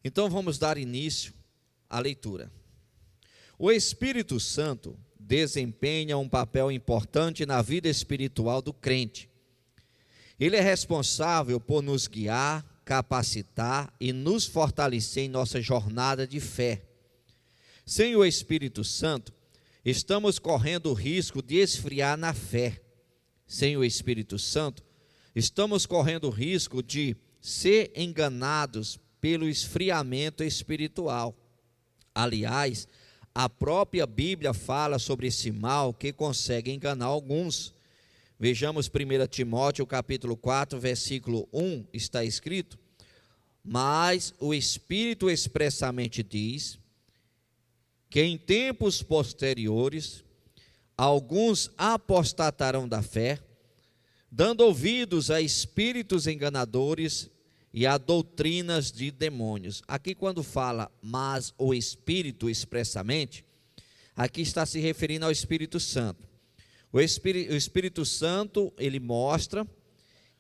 Então vamos dar início à leitura. O Espírito Santo desempenha um papel importante na vida espiritual do crente. Ele é responsável por nos guiar, capacitar e nos fortalecer em nossa jornada de fé. Sem o Espírito Santo, estamos correndo o risco de esfriar na fé. Sem o Espírito Santo, estamos correndo o risco de ser enganados pelo esfriamento espiritual. Aliás, a própria Bíblia fala sobre esse mal que consegue enganar alguns. Vejamos 1 Timóteo capítulo 4, versículo 1, está escrito: mas o Espírito expressamente diz que em tempos posteriores alguns apostatarão da fé, dando ouvidos a espíritos enganadores e a doutrinas de demônios. Aqui quando fala, mas o Espírito expressamente, aqui está se referindo ao Espírito Santo. O Espírito Santo, ele mostra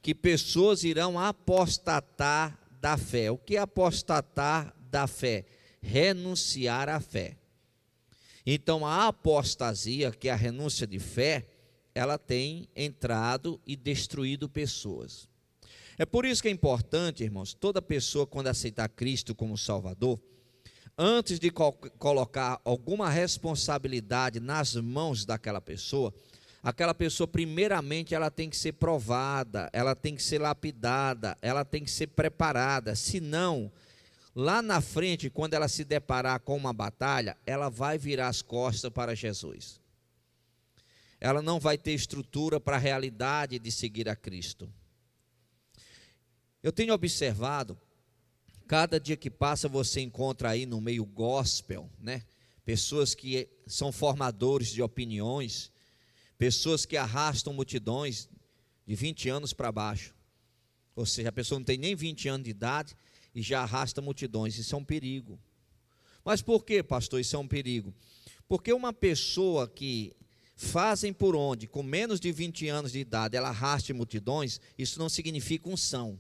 que pessoas irão apostatar da fé. O que é apostatar da fé? Renunciar à fé. Então a apostasia, que é a renúncia de fé, ela tem entrado e destruído pessoas. É por isso que é importante, irmãos, toda pessoa quando aceitar Cristo como Salvador, antes de colocar alguma responsabilidade nas mãos daquela pessoa, aquela pessoa primeiramente ela tem que ser provada, ela tem que ser lapidada, ela tem que ser preparada, senão, lá na frente, quando ela se deparar com uma batalha, ela vai virar as costas para Jesus. Ela não vai ter estrutura para a realidade de seguir a Cristo. Eu tenho observado, cada dia que passa você encontra aí no meio gospel, né? Pessoas que são formadores de opiniões, pessoas que arrastam multidões de 20 anos para baixo. Ou seja, a pessoa não tem nem 20 anos de idade e já arrasta multidões. Isso é um perigo. Mas por que, pastor, isso é um perigo? Porque uma pessoa que fazem por onde, com menos de 20 anos de idade, ela arraste multidões, isso não significa unção.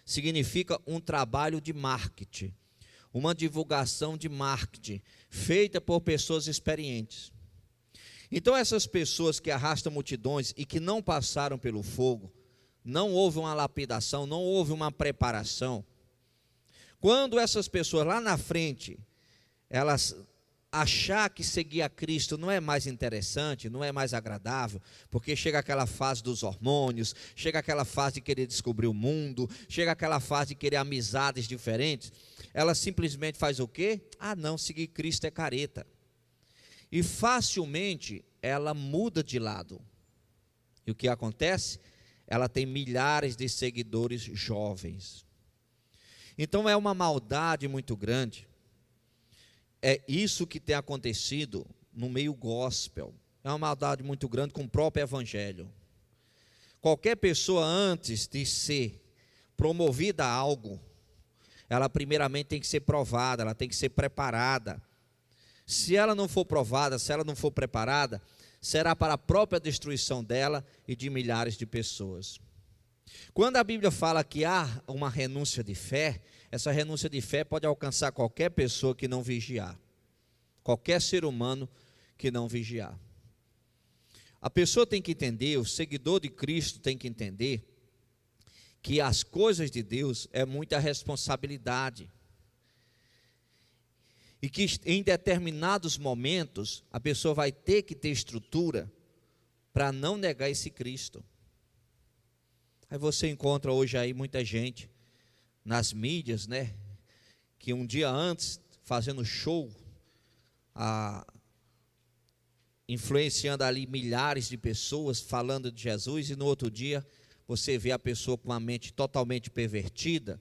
Significa um trabalho de marketing, uma divulgação de marketing, feita por pessoas experientes. Então essas pessoas que arrastam multidões e que não passaram pelo fogo, não houve uma lapidação, não houve uma preparação. Quando essas pessoas lá na frente, elas achar que seguir a Cristo não é mais interessante, não é mais agradável, porque chega aquela fase dos hormônios, chega aquela fase de querer descobrir o mundo, chega aquela fase de querer amizades diferentes, ela simplesmente faz o quê? Ah não, seguir Cristo é careta. E facilmente ela muda de lado. E o que acontece? Ela tem milhares de seguidores jovens. Então é uma maldade muito grande. É isso que tem acontecido no meio gospel. É uma maldade muito grande com o próprio evangelho. Qualquer pessoa, antes de ser promovida a algo, ela primeiramente tem que ser provada, ela tem que ser preparada. Se ela não for provada, se ela não for preparada, será para a própria destruição dela e de milhares de pessoas. Quando a Bíblia fala que há uma renúncia de fé, essa renúncia de fé pode alcançar qualquer pessoa que não vigiar, qualquer ser humano que não vigiar. A pessoa tem que entender, o seguidor de Cristo tem que entender, que as coisas de Deus é muita responsabilidade. E que em determinados momentos, a pessoa vai ter que ter estrutura para não negar esse Cristo. Aí você encontra hoje aí muita gente nas mídias, né? Que um dia antes, fazendo show, influenciando ali milhares de pessoas, falando de Jesus, e no outro dia você vê a pessoa com a mente totalmente pervertida,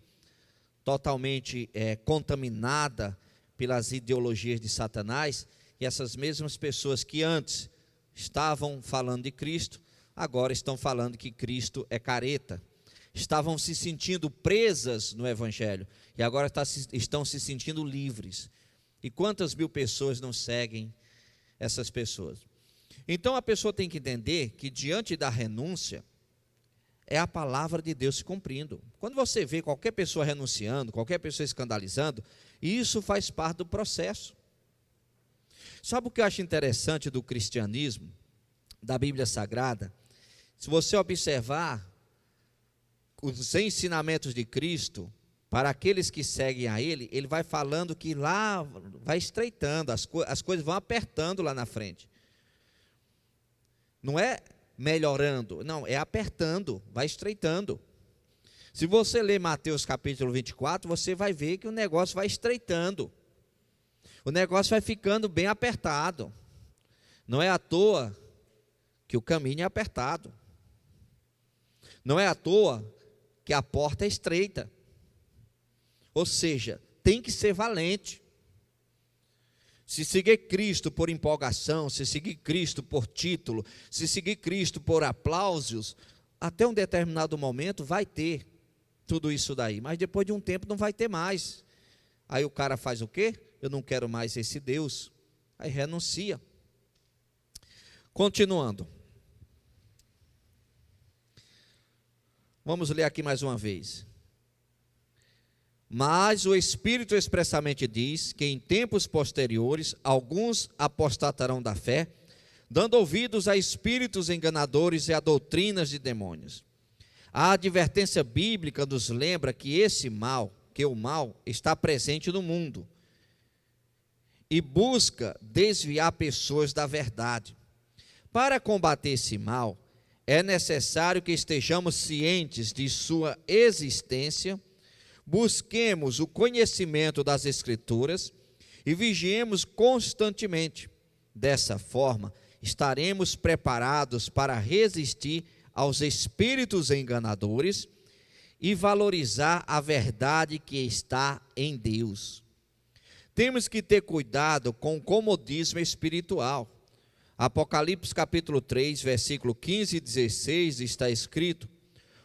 totalmente contaminada pelas ideologias de Satanás, e essas mesmas pessoas que antes estavam falando de Cristo, agora estão falando que Cristo é careta. Estavam se sentindo presas no Evangelho, e agora estão se sentindo livres. E quantas mil pessoas não seguem essas pessoas? Então a pessoa tem que entender que diante da renúncia, é a palavra de Deus se cumprindo. Quando você vê qualquer pessoa renunciando, qualquer pessoa escandalizando, isso faz parte do processo. Sabe o que eu acho interessante do cristianismo, da Bíblia Sagrada? Se você observar os ensinamentos de Cristo, para aqueles que seguem a Ele, Ele vai falando que lá vai estreitando, as coisas vão apertando lá na frente. Não é melhorando, não, é apertando, vai estreitando. Se você ler Mateus capítulo 24, você vai ver que o negócio vai estreitando. O negócio vai ficando bem apertado. Não é à toa que o caminho é apertado. Não é à toa que a porta é estreita. Ou seja, tem que ser valente. Se seguir Cristo por empolgação, se seguir Cristo por título, se seguir Cristo por aplausos, até um determinado momento vai ter tudo isso daí, mas depois de um tempo não vai ter mais. Aí o cara faz o quê? Eu não quero mais esse Deus. Aí renuncia. Continuando. Vamos ler aqui mais uma vez. Mas o Espírito expressamente diz que em tempos posteriores alguns apostatarão da fé, dando ouvidos a espíritos enganadores e a doutrinas de demônios. A advertência bíblica nos lembra que o mal está presente no mundo e busca desviar pessoas da verdade. Para combater esse mal, é necessário que estejamos cientes de sua existência, busquemos o conhecimento das Escrituras e vigiemos constantemente. Dessa forma, estaremos preparados para resistir aos espíritos enganadores e valorizar a verdade que está em Deus. Temos que ter cuidado com o comodismo espiritual. Apocalipse capítulo 3, versículo 15 e 16 está escrito: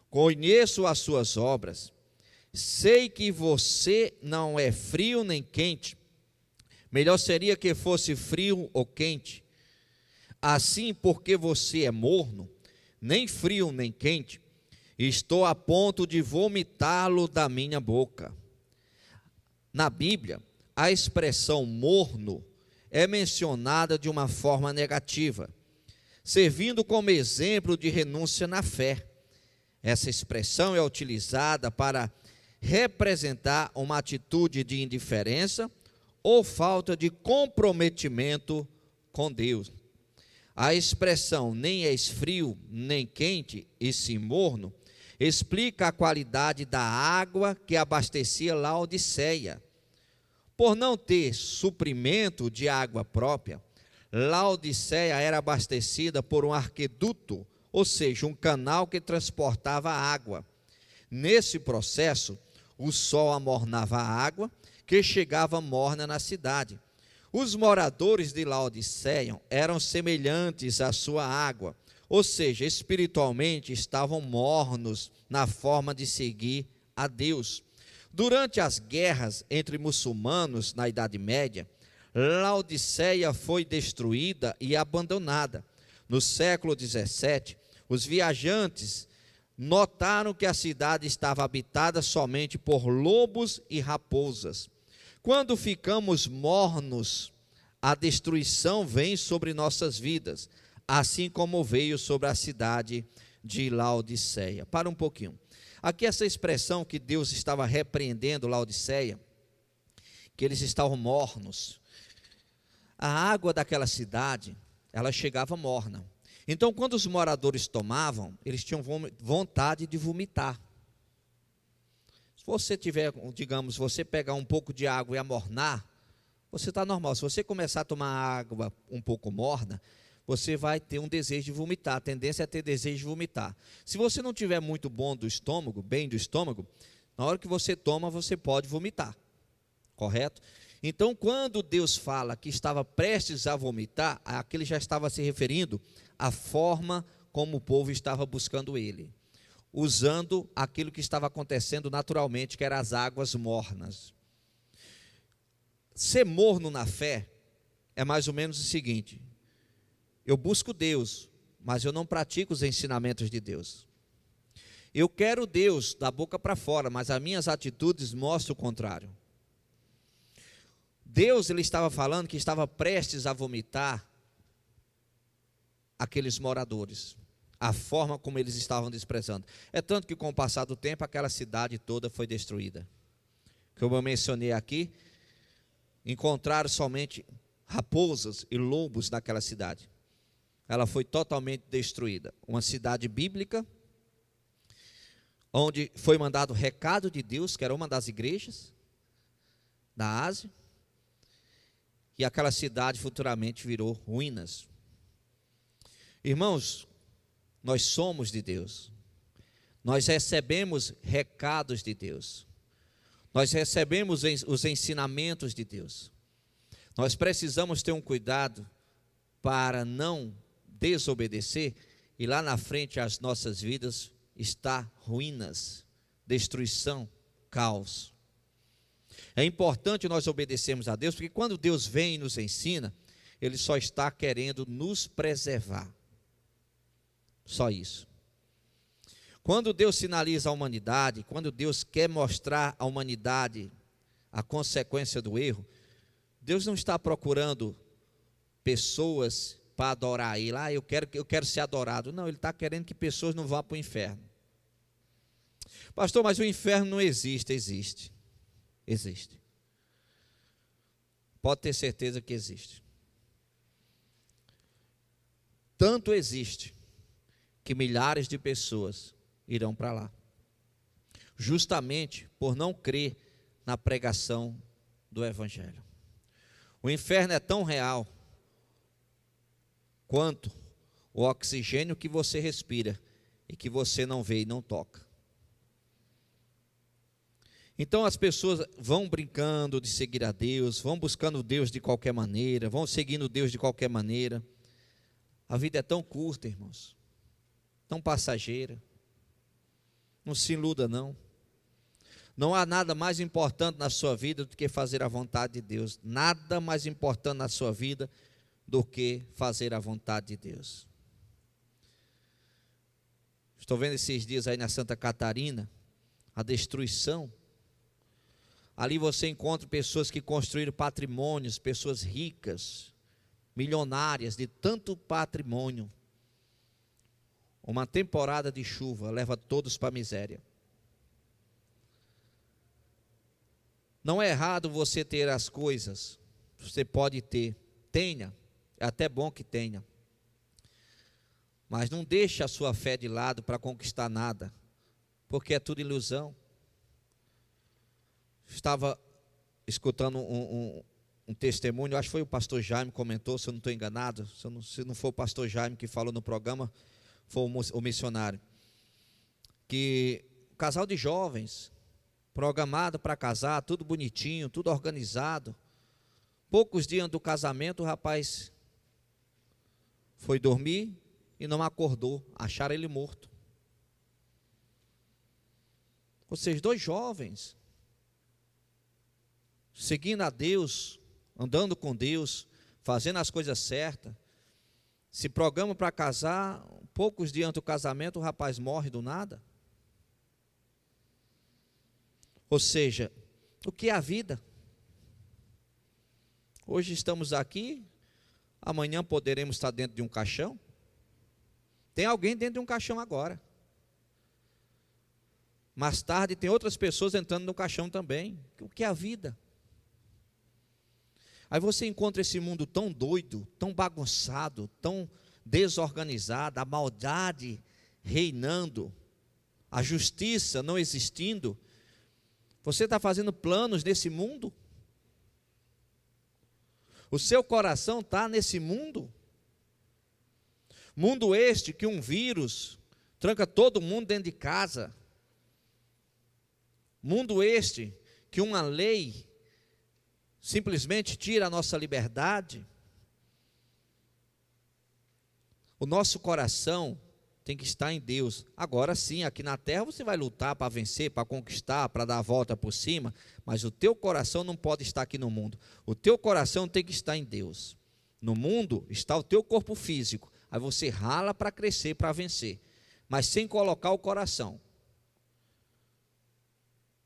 conheço as suas obras, sei que você não é frio nem quente. Melhor seria que fosse frio ou quente. Assim, porque você é morno, nem frio nem quente, estou a ponto de vomitá-lo da minha boca. Na Bíblia, a expressão morno é mencionada de uma forma negativa, servindo como exemplo de renúncia na fé. Essa expressão é utilizada para representar uma atitude de indiferença ou falta de comprometimento com Deus. A expressão nem és frio nem quente e sim morno explica a qualidade da água que abastecia Laodiceia. Por não ter suprimento de água própria, Laodiceia era abastecida por um arqueduto, ou seja, um canal que transportava água. Nesse processo, o sol amornava a água que chegava morna na cidade. Os moradores de Laodiceia eram semelhantes à sua água, ou seja, espiritualmente estavam mornos na forma de seguir a Deus. Durante as guerras entre muçulmanos na Idade Média, Laodiceia foi destruída e abandonada. No século 17, os viajantes notaram que a cidade estava habitada somente por lobos e raposas. Quando ficamos mornos, a destruição vem sobre nossas vidas, assim como veio sobre a cidade de Laodiceia. Para um pouquinho. Aqui essa expressão que Deus estava repreendendo Laodiceia, que eles estavam mornos. A água daquela cidade, ela chegava morna. Então, quando os moradores tomavam, eles tinham vontade de vomitar. Se você tiver, digamos, você pegar um pouco de água e amornar, você está normal. Se você começar a tomar água um pouco morna, você vai ter um desejo de vomitar, a tendência é ter desejo de vomitar. Se você não tiver muito bem do estômago, na hora que você toma, você pode vomitar, correto? Então, quando Deus fala que estava prestes a vomitar, aquele já estava se referindo à forma como o povo estava buscando ele, usando aquilo que estava acontecendo naturalmente, que eram as águas mornas. Ser morno na fé é mais ou menos o seguinte: eu busco Deus, mas eu não pratico os ensinamentos de Deus. Eu quero Deus da boca para fora, mas as minhas atitudes mostram o contrário. Deus, ele estava falando que estava prestes a vomitar aqueles moradores, a forma como eles estavam desprezando. É tanto que com o passar do tempo, aquela cidade toda foi destruída. Como eu mencionei aqui, encontraram somente raposas e lobos naquela cidade. Ela foi totalmente destruída. Uma cidade bíblica, onde foi mandado o recado de Deus, que era uma das igrejas da Ásia, e aquela cidade futuramente virou ruínas. Irmãos, nós somos de Deus, nós recebemos recados de Deus, nós recebemos os ensinamentos de Deus. Nós precisamos ter um cuidado para não desobedecer e lá na frente as nossas vidas está ruínas, destruição, caos. É importante nós obedecermos a Deus, porque quando Deus vem e nos ensina, Ele só está querendo nos preservar. Só isso. Quando Deus sinaliza a humanidade, quando Deus quer mostrar à humanidade a consequência do erro, Deus não está procurando pessoas para adorar Ele. Eu quero ser adorado. Não, Ele está querendo que pessoas não vá para o inferno. Pastor, mas o inferno não existe. Existe. Existe. Pode ter certeza que existe. Tanto existe que milhares de pessoas irão para lá, justamente por não crer na pregação do Evangelho. O inferno é tão real quanto o oxigênio que você respira e que você não vê e não toca. Então as pessoas vão brincando de seguir a Deus, vão buscando Deus de qualquer maneira, vão seguindo Deus de qualquer maneira. A vida é tão curta, irmãos, tão passageira. Não se iluda, não. Não há nada mais importante na sua vida do que fazer a vontade de Deus. Nada mais importante na sua vida do que fazer a vontade de Deus. Estou vendo esses dias aí na Santa Catarina, a destruição. Ali você encontra pessoas que construíram patrimônios, pessoas ricas, milionárias, de tanto patrimônio. Uma temporada de chuva leva todos para a miséria. Não é errado você ter as coisas, você pode ter, tenha, é até bom que tenha. Mas não deixe a sua fé de lado para conquistar nada, porque é tudo ilusão. Estava escutando um testemunho, acho que foi o pastor Jaime que comentou, se eu não estou enganado, se não for o pastor Jaime que falou no programa, foi o missionário, que o casal de jovens, programado para casar, tudo bonitinho, tudo organizado, poucos dias do casamento, o rapaz foi dormir e não acordou, acharam ele morto. Ou seja, dois jovens, seguindo a Deus, andando com Deus, fazendo as coisas certas, se programam para casar, poucos dias antes do casamento, o rapaz morre do nada. Ou seja, o que é a vida? Hoje estamos aqui, amanhã poderemos estar dentro de um caixão. Tem alguém dentro de um caixão agora. Mais tarde tem outras pessoas entrando no caixão também. O que é a vida? Aí você encontra esse mundo tão doido, tão bagunçado, tão desorganizado, a maldade reinando, a justiça não existindo. Você está fazendo planos nesse mundo? O seu coração está nesse mundo? Mundo este que um vírus tranca todo mundo dentro de casa. Mundo este que uma lei simplesmente tira a nossa liberdade. O nosso coração tem que estar em Deus. Agora sim, aqui na terra você vai lutar para vencer, para conquistar, para dar a volta por cima, mas o teu coração não pode estar aqui no mundo. O teu coração tem que estar em Deus. No mundo está o teu corpo físico. Aí você rala para crescer, para vencer, mas sem colocar o coração.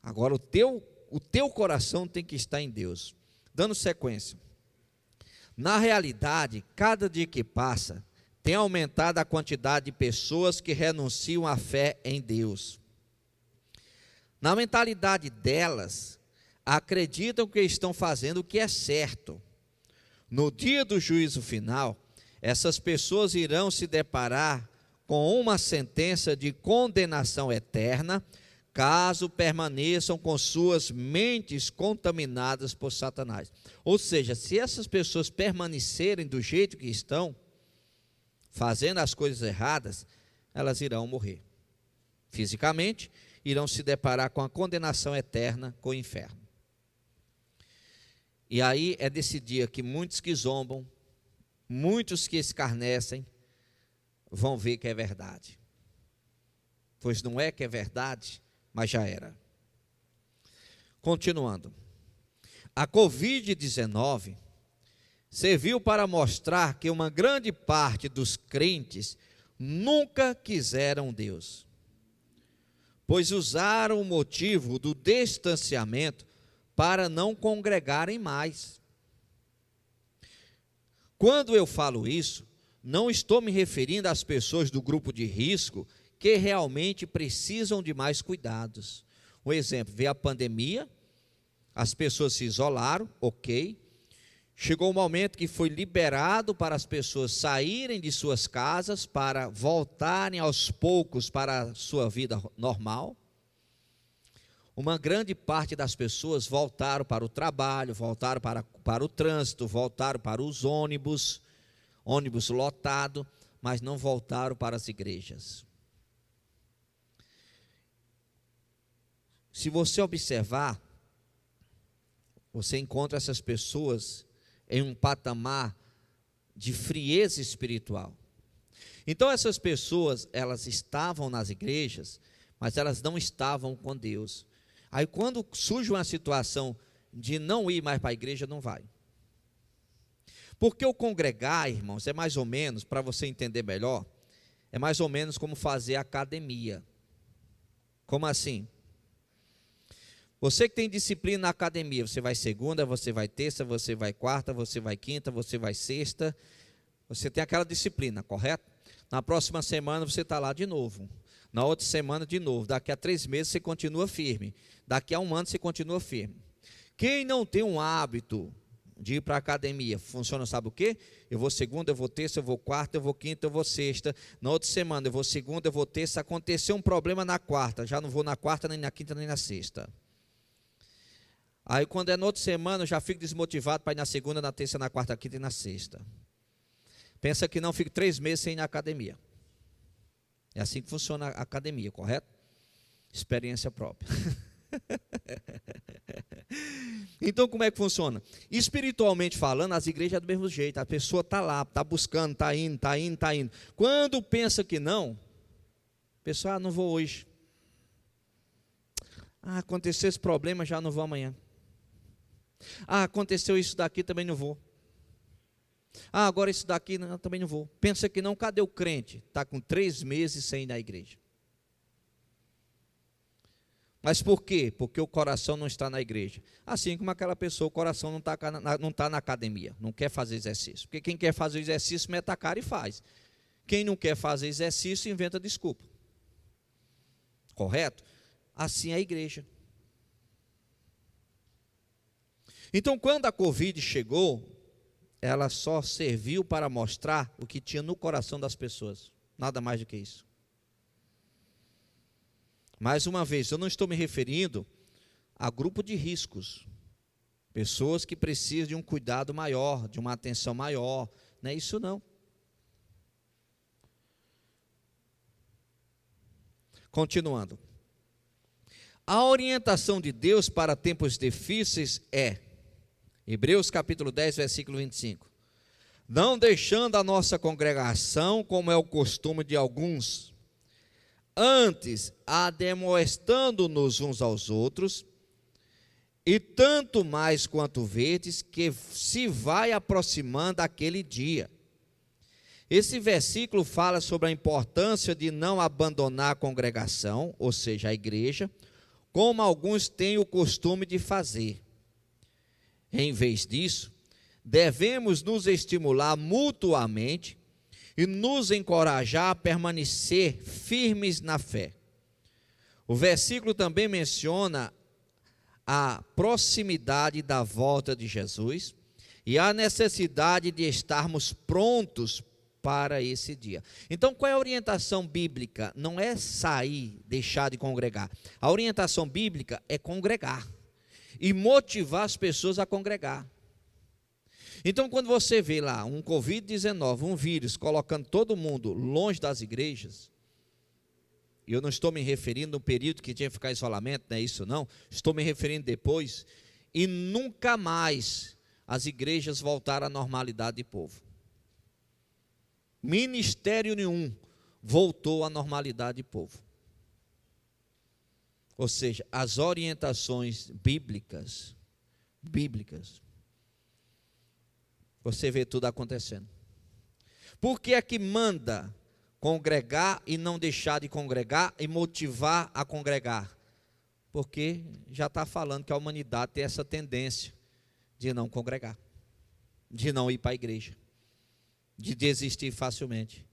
Agora o teu coração tem que estar em Deus. Dando sequência. Na realidade, cada dia que passa, tem aumentado a quantidade de pessoas que renunciam à fé em Deus. Na mentalidade delas, acreditam que estão fazendo o que é certo. No dia do juízo final, essas pessoas irão se deparar com uma sentença de condenação eterna, caso permaneçam com suas mentes contaminadas por Satanás. Ou seja, se essas pessoas permanecerem do jeito que estão, fazendo as coisas erradas, elas irão morrer. Fisicamente, irão se deparar com a condenação eterna, com o inferno. E aí é desse dia que muitos que zombam, muitos que escarnecem, vão ver que é verdade. Pois não é que é verdade, mas já era. Continuando. A Covid-19 serviu para mostrar que uma grande parte dos crentes nunca quiseram Deus, pois usaram o motivo do distanciamento para não congregarem mais. Quando eu falo isso, não estou me referindo às pessoas do grupo de risco que realmente precisam de mais cuidados. Um exemplo, veio a pandemia, as pessoas se isolaram, ok. Chegou o momento que foi liberado para as pessoas saírem de suas casas para voltarem aos poucos para a sua vida normal. Uma grande parte das pessoas voltaram para o trabalho, voltaram para o trânsito, voltaram para os ônibus lotado, mas não voltaram para as igrejas. Se você observar, você encontra essas pessoas em um patamar de frieza espiritual. Então essas pessoas, elas estavam nas igrejas, mas elas não estavam com Deus. Aí quando surge uma situação de não ir mais para a igreja, não vai. Porque o congregar, irmãos, é mais ou menos, para você entender melhor, é mais ou menos como fazer academia. Como assim? Você que tem disciplina na academia, você vai segunda, você vai terça, você vai quarta, você vai quinta, você vai sexta, você tem aquela disciplina, correto? Na próxima semana você está lá de novo, na outra semana de novo, daqui a 3 meses você continua firme, daqui a 1 ano você continua firme. Quem não tem um hábito de ir para a academia, funciona sabe o quê? Eu vou segunda, eu vou terça, eu vou quarta, eu vou quinta, eu vou sexta, na outra semana eu vou segunda, eu vou terça, aconteceu um problema na quarta, já não vou na quarta, nem na quinta, nem na sexta. Aí quando é na outra semana eu já fico desmotivado para ir na segunda, na terça, na quarta, na quinta e na sexta. Pensa que não, fico 3 meses sem ir na academia. É assim que funciona a academia, correto? Experiência própria. Então como é que funciona? Espiritualmente falando, as igrejas é do mesmo jeito. A pessoa está lá, está buscando, está indo. Quando pensa que não, a pessoa, não vou hoje. Aconteceu esse problema, já não vou amanhã. Aconteceu isso daqui, também não vou. Agora isso daqui, não, também não vou. Pensa que não, cadê o crente? Está com 3 meses sem ir na igreja. Mas por quê? Porque o coração não está na igreja. Assim como aquela pessoa, o coração não está na academia, não quer fazer exercício. Porque quem quer fazer exercício, mete a cara e faz. Quem não quer fazer exercício, inventa desculpa. Correto? Assim é a igreja. Então, quando a Covid chegou, ela só serviu para mostrar o que tinha no coração das pessoas. Nada mais do que isso. Mais uma vez, eu não estou me referindo a grupo de riscos. Pessoas que precisam de um cuidado maior, de uma atenção maior. Não é isso não. Continuando. A orientação de Deus para tempos difíceis é, Hebreus capítulo 10, versículo 25. Não deixando a nossa congregação, como é o costume de alguns, antes admoestando-nos uns aos outros, e tanto mais quanto vedes que se vai aproximando aquele dia. Esse versículo fala sobre a importância de não abandonar a congregação, ou seja, a igreja, como alguns têm o costume de fazer. Em vez disso, devemos nos estimular mutuamente e nos encorajar a permanecer firmes na fé. O versículo também menciona a proximidade da volta de Jesus e a necessidade de estarmos prontos para esse dia. Então, qual é a orientação bíblica? Não é sair, deixar de congregar. A orientação bíblica é congregar e motivar as pessoas a congregar. Então, quando você vê lá um Covid-19, um vírus, colocando todo mundo longe das igrejas, e eu não estou me referindo no período que tinha que ficar em isolamento, não é isso não, estou me referindo depois, e nunca mais as igrejas voltaram à normalidade de povo. Ministério nenhum voltou à normalidade de povo. Ou seja, as orientações bíblicas, você vê tudo acontecendo. Por que é que manda congregar e não deixar de congregar e motivar a congregar? Porque já está falando que a humanidade tem essa tendência de não congregar, de não ir para a igreja, de desistir facilmente.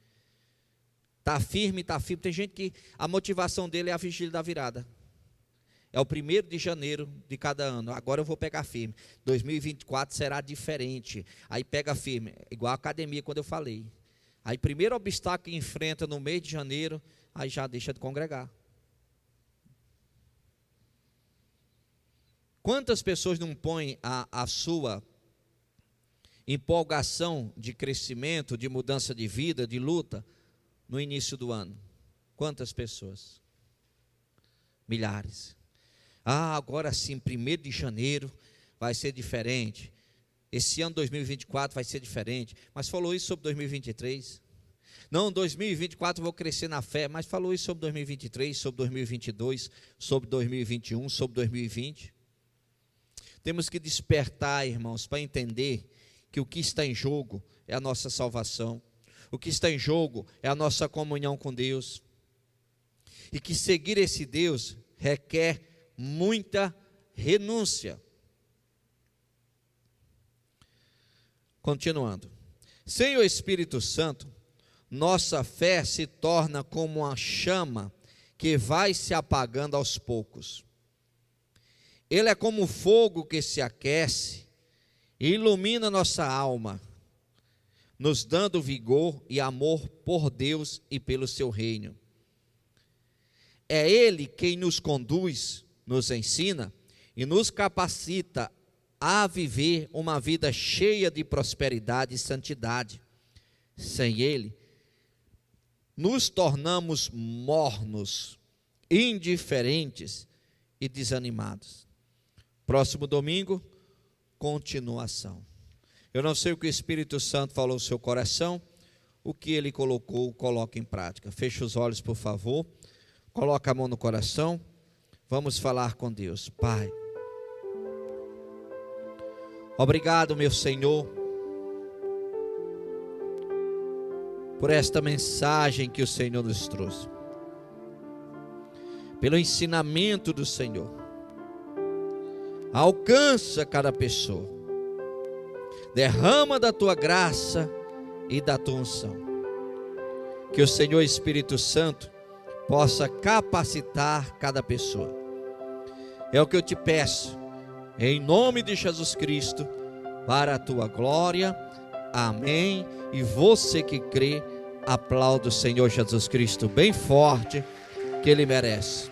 Está firme. Tem gente que a motivação dele é a vigília da virada. É o 1º de janeiro de cada ano. Agora eu vou pegar firme. 2024 será diferente. Aí pega firme. Igual a academia, quando eu falei. Aí primeiro obstáculo que enfrenta no mês de janeiro, aí já deixa de congregar. Quantas pessoas não põem a sua empolgação de crescimento, de mudança de vida, de luta, no início do ano? Quantas pessoas? Milhares. Agora sim, 1º de janeiro vai ser diferente. Esse ano 2024 vai ser diferente. Mas falou isso sobre 2023. Não, 2024 eu vou crescer na fé. Mas falou isso sobre 2023, sobre 2022, sobre 2021, sobre 2020. Temos que despertar, irmãos, para entender que o que está em jogo é a nossa salvação. O que está em jogo é a nossa comunhão com Deus. E que seguir esse Deus requer muita renúncia. Continuando. Sem o Espírito Santo, nossa fé se torna como uma chama que vai se apagando aos poucos. Ele é como fogo que se aquece e ilumina nossa alma, nos dando vigor e amor por Deus e pelo seu reino. É Ele quem nos conduz, nos ensina e nos capacita a viver uma vida cheia de prosperidade e santidade. Sem Ele, nos tornamos mornos, indiferentes e desanimados. Próximo domingo, continuação. Eu não sei o que o Espírito Santo falou no seu coração, o que ele colocou, coloca em prática. Feche os olhos, por favor. Coloca a mão no coração. Vamos falar com Deus. Pai, obrigado, meu Senhor, por esta mensagem que o Senhor nos trouxe, pelo ensinamento do Senhor. Alcança cada pessoa, derrama da tua graça e da tua unção, que o Senhor Espírito Santo possa capacitar cada pessoa. É o que eu te peço, em nome de Jesus Cristo, para a tua glória. Amém. E você que crê, aplauda o Senhor Jesus Cristo bem forte, que Ele merece.